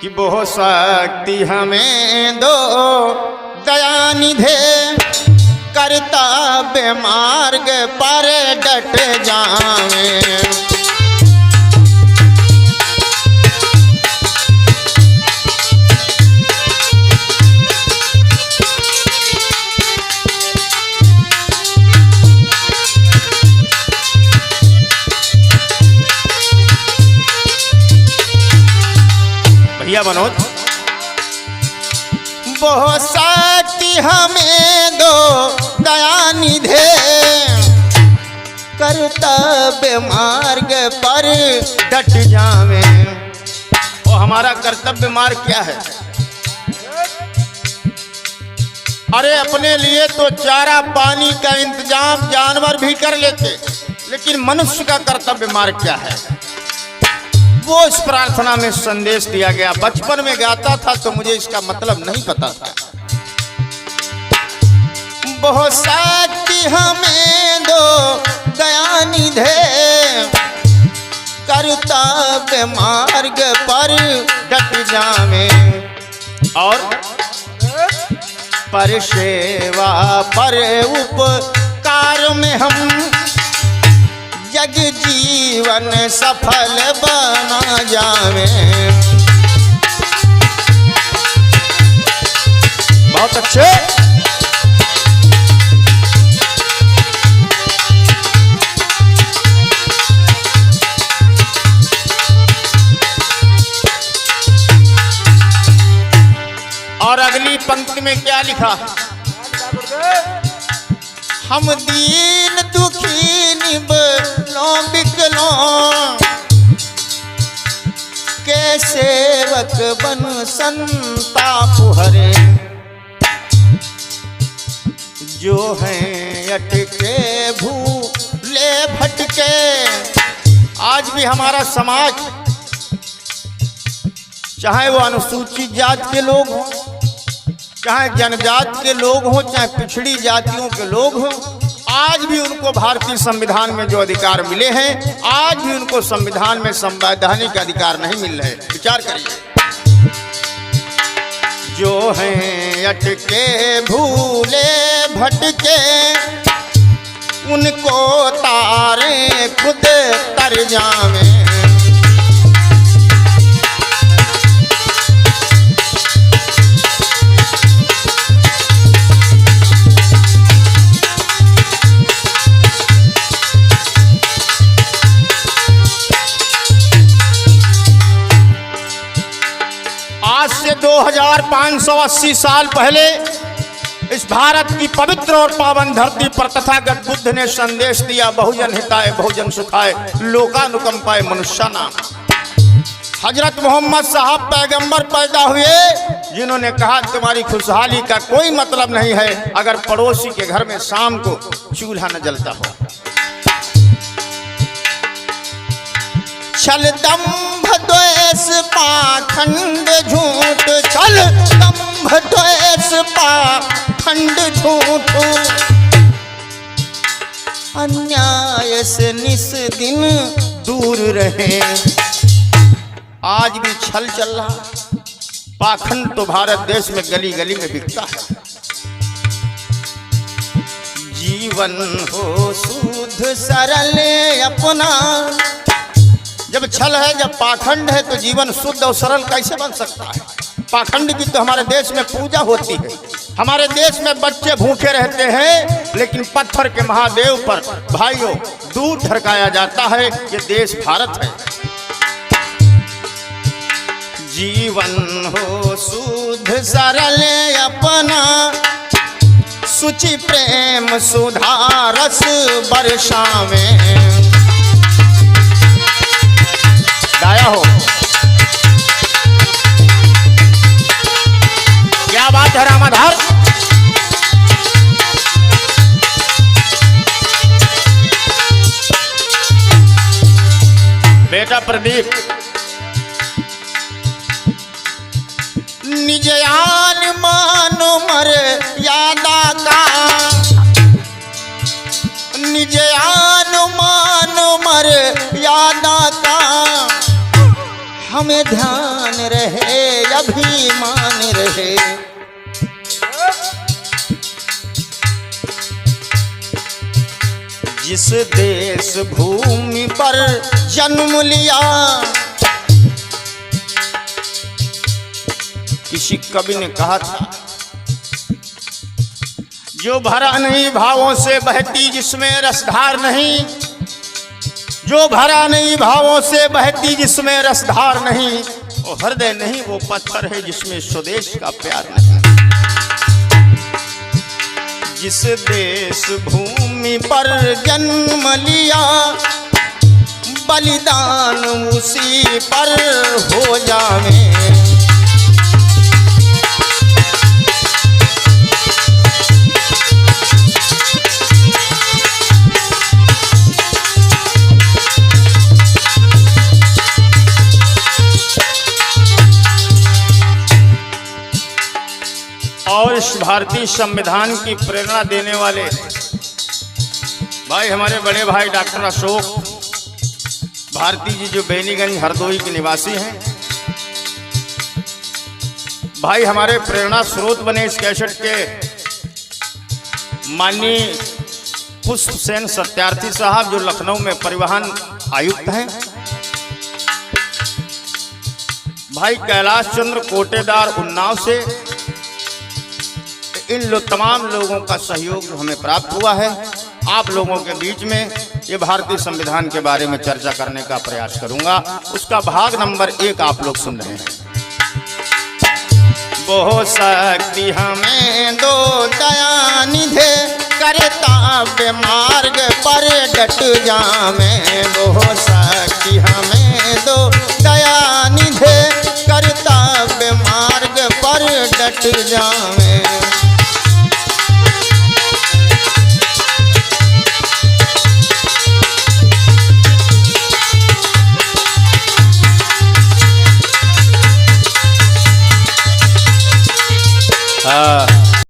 कि वो शक्ति हमें दो दया निधे, कर्तव्य मार्ग पर डट जावे। भैया मनोज, वो शक्ति हमें दो दया निधे, कर्तव्य मार्ग पर डट जावे। वो हमारा कर्तव्य मार्ग क्या है? अरे अपने लिए तो चारा पानी का इंतजाम जानवर भी कर लेते, लेकिन मनुष्य का कर्तव्य मार्ग क्या है? वो इस प्रार्थना में संदेश दिया गया। बचपन में गाता था तो मुझे इसका मतलब नहीं पता था। बहुत शक्ति हमें दो दया निधे, कर्तव्य मार्ग पर डट जावे। और पर सेवा पर उपकार में हम जग जीवन सफल बना जावे। बहुत अच्छे। और अगली पंक्ति में क्या लिखा? हम दीन दुखी निबलो बिकलो, के सेवक बन संताप हरे। जो हैं अटके भूले भटके। आज भी हमारा समाज, चाहे वो अनुसूचित जाति के लोग हों, चाहे जनजाति के लोग हों, चाहे पिछड़ी जातियों के लोग हों, आज भी उनको भारतीय संविधान में जो अधिकार मिले हैं, आज भी उनको संविधान में संवैधानिक अधिकार नहीं मिल रहे। विचार करिए। जो हैं अटके भूले भटके, उनको तारे खुद तर जावे। आज से 2580 साल पहले इस भारत की पवित्र और पावन धरती पर तथागत बुद्ध ने संदेश दिया, बहुजन हिताय बहुजन सुखाय लोकानुकंपाय मनुष्याणाम। हजरत मोहम्मद साहब पैगंबर पैदा हुए, जिन्होंने कहा तुम्हारी खुशहाली का कोई मतलब नहीं है अगर पड़ोसी के घर में शाम को चूल्हा न जलता हो। छल दंभ द्वेष पाखंड झूठ, छल दंभ द्वेष पाखंड झूठ, अन्याय से निस दिन दूर रहे। आज भी छल चल रहा, पाखंड तो भारत देश में गली गली में बिकता है। जीवन हो शुद्ध सरल अपना, जब छल है, जब पाखंड है, तो जीवन शुद्ध और सरल कैसे बन सकता है? पाखंड की तो हमारे देश में पूजा होती है, हमारे देश में बच्चे भूखे रहते हैं, लेकिन पत्थर के महादेव पर भाइयों दूध ढरकाया जाता है। ये देश भारत है। जीवन हो शुद्ध सरल अपना, सुचि प्रेम सुधा रस बरसावे। गाया हो, क्या बात है रामाधार। बेटा प्रदीप, निज आन मानो मर यादा का, निज आन मानो मर यादा का, हमें ध्यान रहे अभिमान रहे। जिस देश भूमि पर जन्म लिया, किसी कवि ने कहा था, जो भरा नहीं भावों से बहती जिसमें रसधार नहीं, जो भरा नहीं भावों से बहती जिसमें रसधार नहीं, वो हृदय नहीं वो पत्थर है जिसमें स्वदेश का प्यार नहीं। जिस देश भूमि पर जन्म लिया, बलिदान उसी पर हो जावे। और इस भारतीय संविधान की प्रेरणा देने वाले भाई हमारे बड़े भाई डॉक्टर अशोक भारती जी, जो बेनीगंज हरदोई के निवासी हैं, भाई हमारे प्रेरणा स्रोत बने इस कैसेट के माननीय पुष्प सेन सत्यार्थी साहब, जो लखनऊ में परिवहन आयुक्त हैं, भाई कैलाश चंद्र कोटेदार उन्नाव से, इन तमाम लोगों का सहयोग हमें प्राप्त हुआ है। आप लोगों के बीच में ये भारतीय संविधान के बारे में चर्चा करने का प्रयास करूंगा। उसका भाग नंबर 1 आप लोग सुन रहे हैं। बहुत शक्ति हमें दो दया निधे, करताव्य मार्ग पर डट जामे। बहुत शक्ति हमें दो दया निधे, करताव्य मार्ग पर डट जामे।